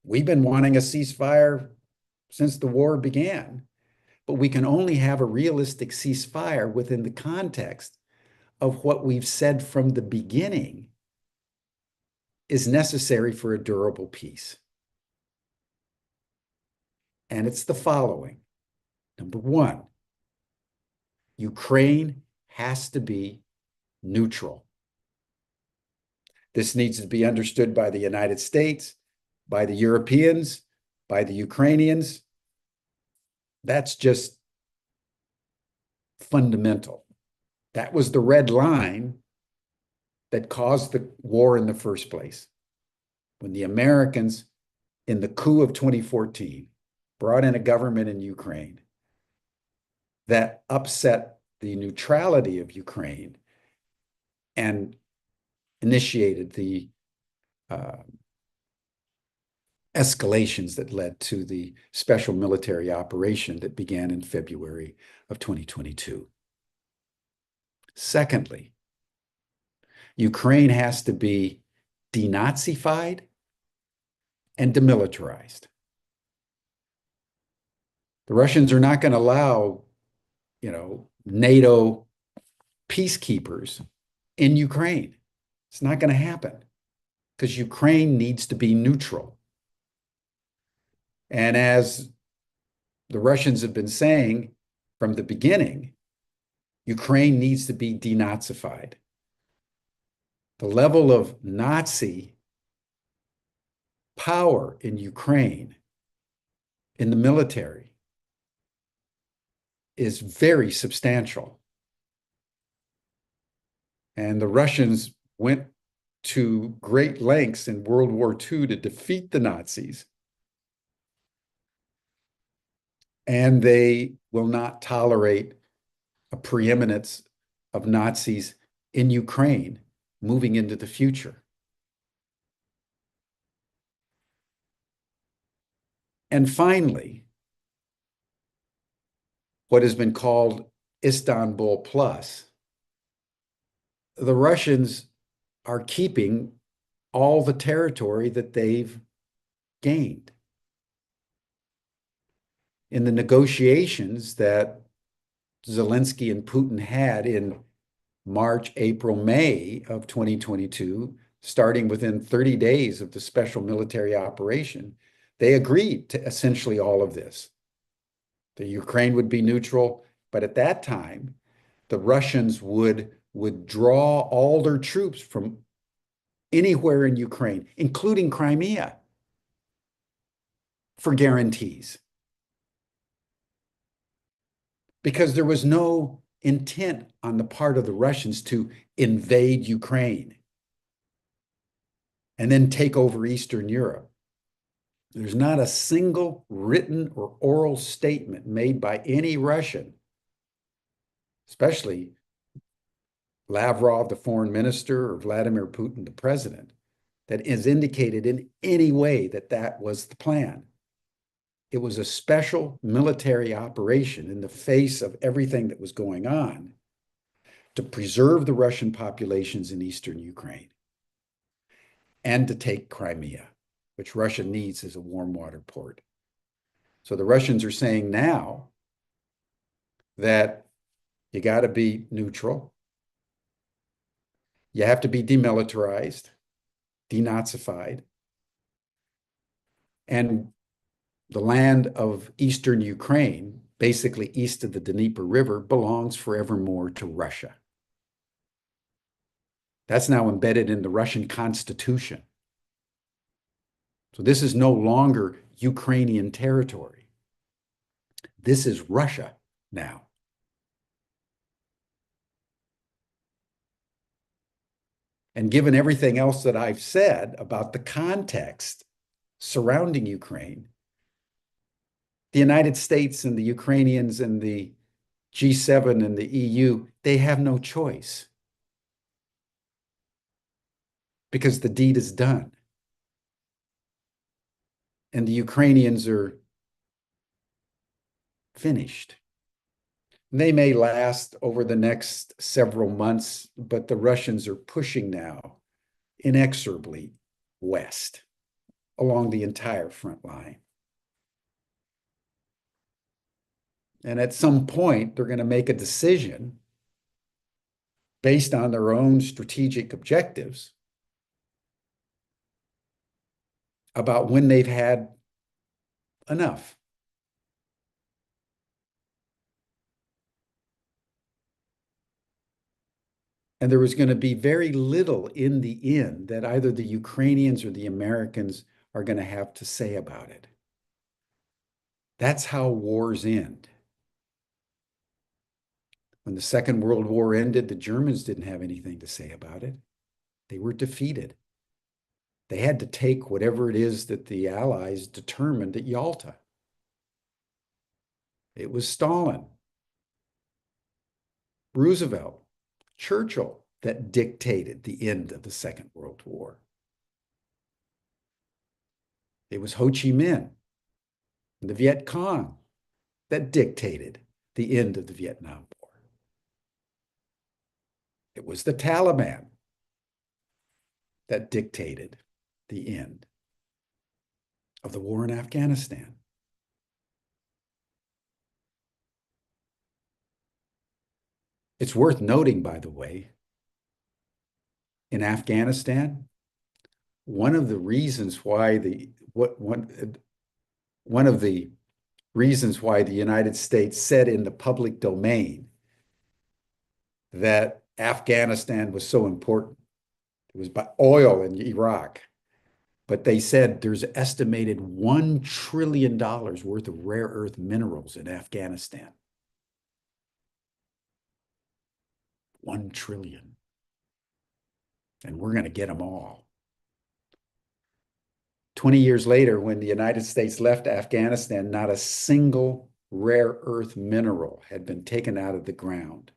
We've been wanting a ceasefire since the war began, but we can only have a realistic ceasefire within the context of what we've said from the beginning is necessary for a durable peace. And it's the following. Number one, Ukraine has to be neutral. This needs to be understood by the United States, by the Europeans, by the Ukrainians. That's just fundamental. That was the red line that caused the war in the first place. When the Americans, in the coup of 2014, brought in a government in Ukraine that upset the neutrality of Ukraine and initiated the escalations that led to the special military operation that began in February of 2022. Secondly, Ukraine has to be denazified and demilitarized. The Russians are not going to allow, NATO peacekeepers in Ukraine. It's not going to happen because Ukraine needs to be neutral. And as the Russians have been saying from the beginning, Ukraine needs to be denazified. The level of Nazi power in Ukraine, in the military, is very substantial. And the Russians went to great lengths in World War II to defeat the Nazis. And they will not tolerate a preeminence of Nazis in Ukraine moving into the future. And finally, what has been called Istanbul Plus, the Russians are keeping all the territory that they've gained. In the negotiations that Zelensky and Putin had in March, April, May of 2022, starting within 30 days of the special military operation, they agreed to essentially all of this. The Ukraine would be neutral, but at that time, the Russians would withdraw all their troops from anywhere in Ukraine, including Crimea, for guarantees. Because there was no intent on the part of the Russians to invade Ukraine and then take over Eastern Europe. There's not a single written or oral statement made by any Russian, especially Lavrov, the foreign minister, or Vladimir Putin, the president, that is indicated in any way that that was the plan. It was a special military operation in the face of everything that was going on to preserve the Russian populations in Eastern Ukraine and to take Crimea, which Russia needs as a warm water port. So the Russians are saying now that you got to be neutral. You have to be demilitarized, denazified, and the land of Eastern Ukraine, basically east of the Dnieper River, belongs forevermore to Russia. That's now embedded in the Russian Constitution. So this is no longer Ukrainian territory. This is Russia now. And given everything else that I've said about the context surrounding Ukraine, the United States and the Ukrainians and the G7 and the EU, they have no choice because the deed is done. And the Ukrainians are finished. They may last over the next several months, but the Russians are pushing now inexorably west along the entire front line. And at some point, they're going to make a decision based on their own strategic objectives about when they've had enough. And there was going to be very little in the end that either the Ukrainians or the Americans are going to have to say about it. That's how wars end. When the Second World War ended, the Germans didn't have anything to say about it. They were defeated. They had to take whatever it is that the Allies determined at Yalta. It was Stalin Roosevelt, Churchill that dictated the end of the Second World War. It was Ho Chi Minh and the Viet Cong that dictated the end of the Vietnam War. It was the Taliban that dictated the end of the war in Afghanistan. It's worth noting, by the way, in Afghanistan, one of the reasons why the United States said in the public domain that Afghanistan was so important, it was by oil in Iraq, but they said there's estimated $1 trillion worth of rare earth minerals in Afghanistan. 1 trillion. And we're going to get them all. 20 years later, when the United States left Afghanistan, not a single rare earth mineral had been taken out of the ground.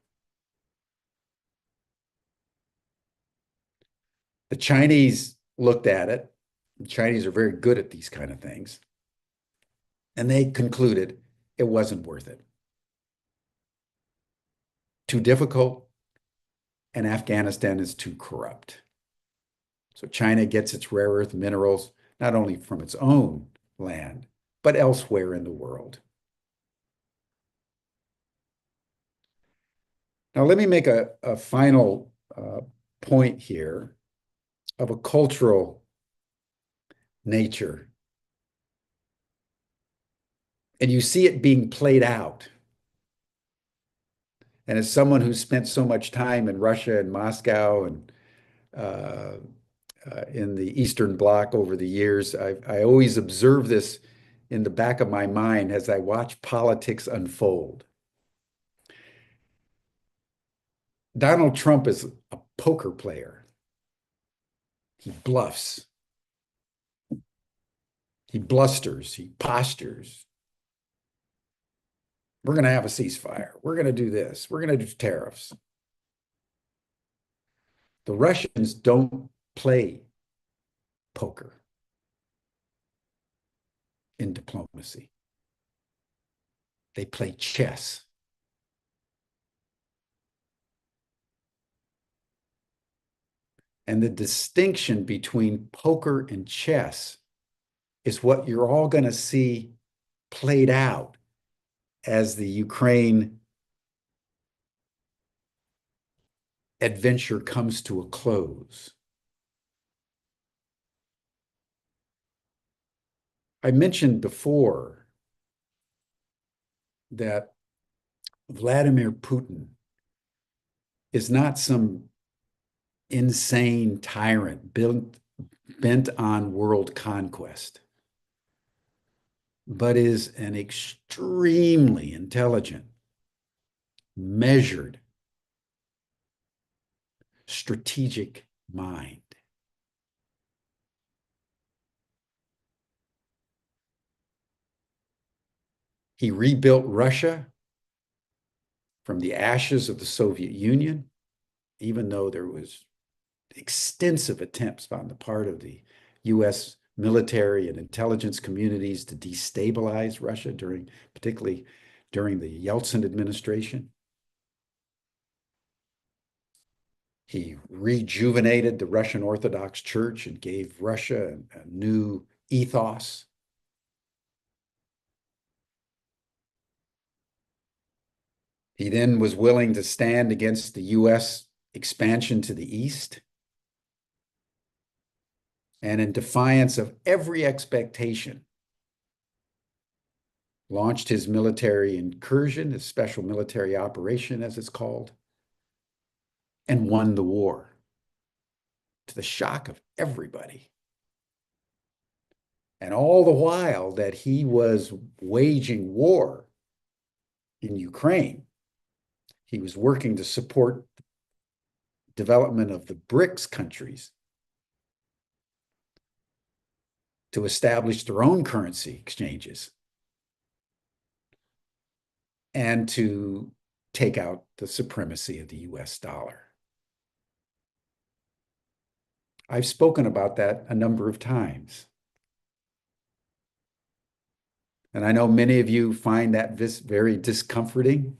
The Chinese looked at it. The Chinese are very good at these kind of things. And they concluded it wasn't worth it. Too difficult, and Afghanistan is too corrupt. So China gets its rare earth minerals not only from its own land, but elsewhere in the world. Now, let me make a final point here of a cultural nature. And you see it being played out. And as someone who's spent so much time in Russia and Moscow and in the Eastern Bloc over the years, I always observe this in the back of my mind as I watch politics unfold. Donald Trump is a poker player. He bluffs. He blusters. He postures. We're going to have a ceasefire. We're going to do this. We're going to do tariffs. The Russians don't play poker in diplomacy. They play chess. And the distinction between poker and chess is what you're all going to see played out as the Ukraine adventure comes to a close. I mentioned before that Vladimir Putin is not some insane tyrant bent on world conquest, but is an extremely intelligent, measured, strategic mind. He rebuilt Russia from the ashes of the Soviet Union, even though there was extensive attempts on the part of the U.S. military and intelligence communities to destabilize Russia particularly during the Yeltsin administration. He rejuvenated the Russian Orthodox Church and gave Russia a new ethos. He then was willing to stand against the U.S. expansion to the east. And in defiance of every expectation, launched his military incursion, his special military operation, as it's called, and won the war, to the shock of everybody. And all the while that he was waging war in Ukraine, he was working to support development of the BRICS countries to establish their own currency exchanges and to take out the supremacy of the US dollar. I've spoken about that a number of times. And I know many of you find that very discomforting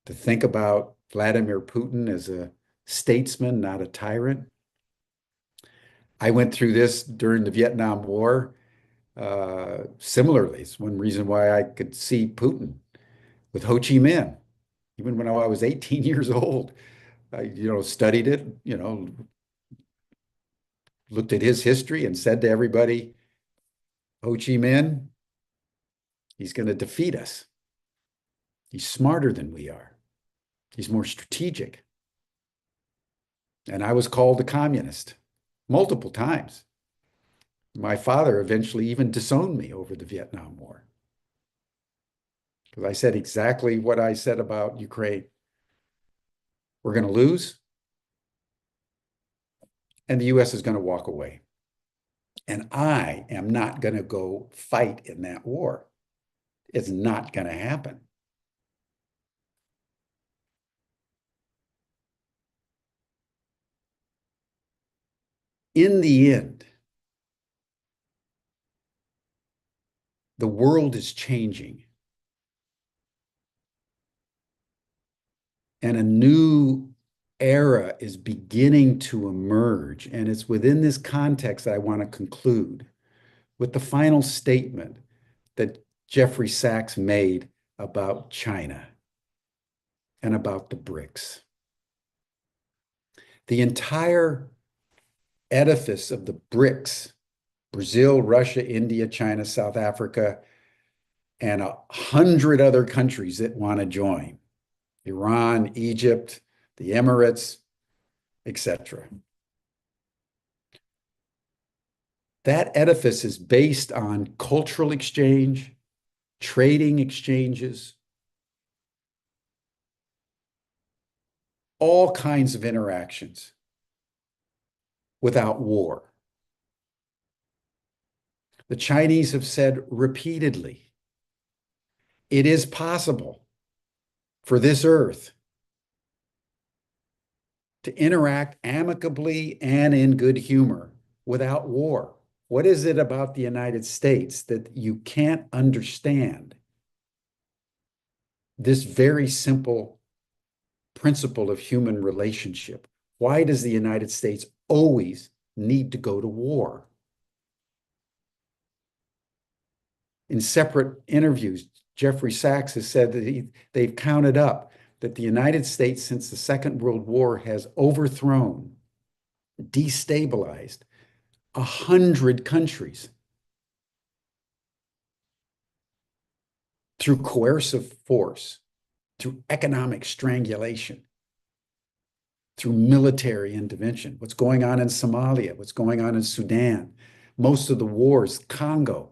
to think about Vladimir Putin as a statesman, not a tyrant. I went through this during the Vietnam War. Similarly, it's one reason why I could see Putin with Ho Chi Minh, even when I was 18 years old. I, studied it, looked at his history and said to everybody, Ho Chi Minh, he's going to defeat us. He's smarter than we are. He's more strategic. And I was called a communist multiple times. My father eventually even disowned me over the Vietnam War because I said exactly what I said about Ukraine. We're going to lose, and the US is going to walk away. And I am not going to go fight in that war. It's not going to happen. In the end, the world is changing. And a new era is beginning to emerge. And it's within this context that I want to conclude with the final statement that Jeffery Sachs made about China and about the BRICS. The entire edifice of the BRICS, Brazil, Russia, India, China, South Africa, and 100 other countries that want to join, Iran, Egypt, the Emirates, etc. That edifice is based on cultural exchange, trading exchanges, all kinds of interactions without war. The Chinese have said repeatedly, it is possible for this earth to interact amicably and in good humor without war. What is it about the United States that you can't understand this very simple principle of human relationship? Why does the United States always need to go to war? In separate interviews, Jeffery Sachs has said that they've counted up that the United States, since the Second World War, has overthrown, destabilized 100 countries through coercive force, through economic strangulation, through military intervention. What's going on in Somalia, what's going on in Sudan, most of the wars, Congo,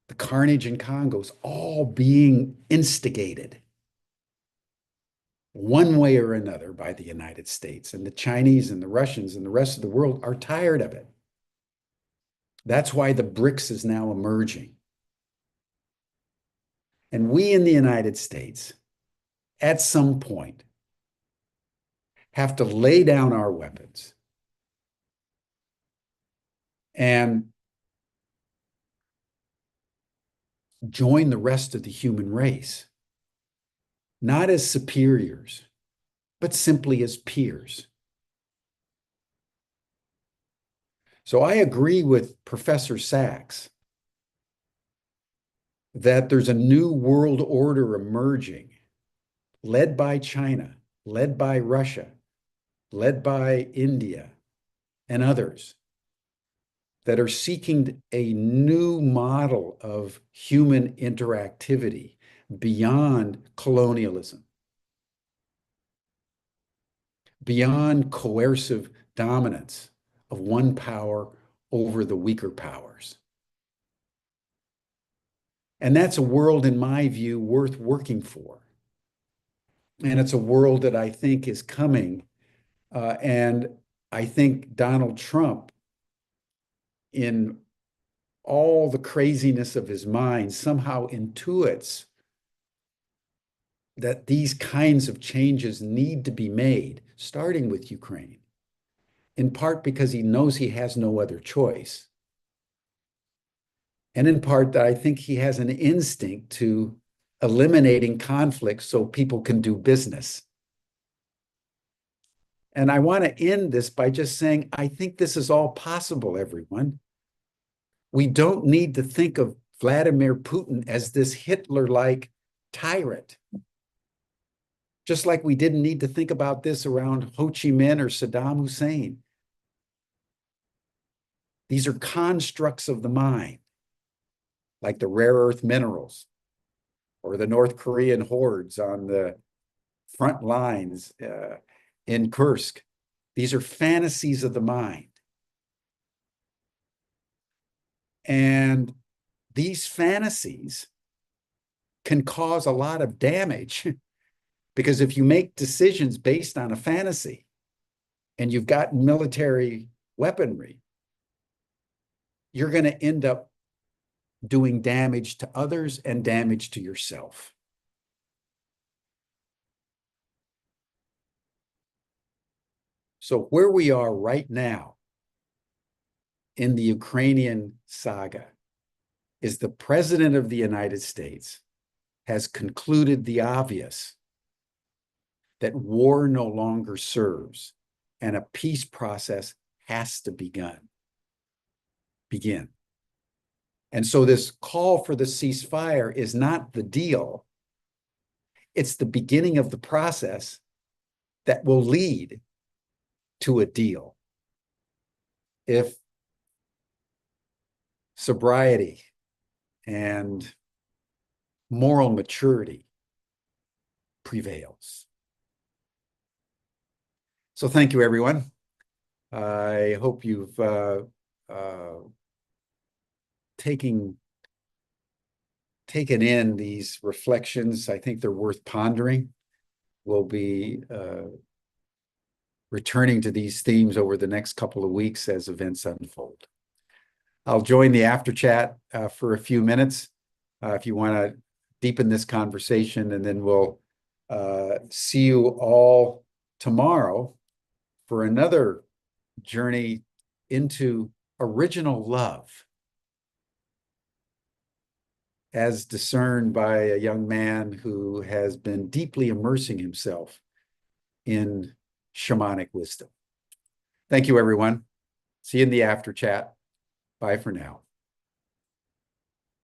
the carnage in Congo is all being instigated one way or another by the United States. And the Chinese and the Russians and the rest of the world are tired of it. That's why the BRICS is now emerging. And we in the United States, at some point, have to lay down our weapons and join the rest of the human race, not as superiors, but simply as peers. So I agree with Professor Sachs that there's a new world order emerging, led by China, led by Russia, led by India, and others, that are seeking a new model of human interactivity beyond colonialism, beyond coercive dominance of one power over the weaker powers. And that's a world, in my view, worth working for. And it's a world that I think is coming. And I think Donald Trump, in all the craziness of his mind, somehow intuits that these kinds of changes need to be made, starting with Ukraine, in part because he knows he has no other choice. And in part that I think he has an instinct to eliminating conflict so people can do business. And I want to end this by just saying, I think this is all possible, everyone. We don't need to think of Vladimir Putin as this Hitler-like tyrant. Just like we didn't need to think about this around Ho Chi Minh or Saddam Hussein. These are constructs of the mind, like the rare earth minerals or the North Korean hordes on the front lines in Kursk. These are fantasies of the mind. And these fantasies can cause a lot of damage because if you make decisions based on a fantasy and you've got military weaponry, you're going to end up doing damage to others and damage to yourself. So where we are right now in the Ukrainian saga is the President of the United States has concluded the obvious, that war no longer serves and a peace process has to begin. And so this call for the ceasefire is not the deal. It's the beginning of the process that will lead to a deal. If sobriety and moral maturity prevails. So thank you, everyone. I hope you've taken in these reflections. I think they're worth pondering. We'll be returning to these themes over the next couple of weeks as events unfold. I'll join the after chat for a few minutes if you want to deepen this conversation, and then we'll see you all tomorrow for another journey into original love as discerned by a young man who has been deeply immersing himself in shamanic wisdom. Thank you, everyone. See you in the after chat. Bye for now.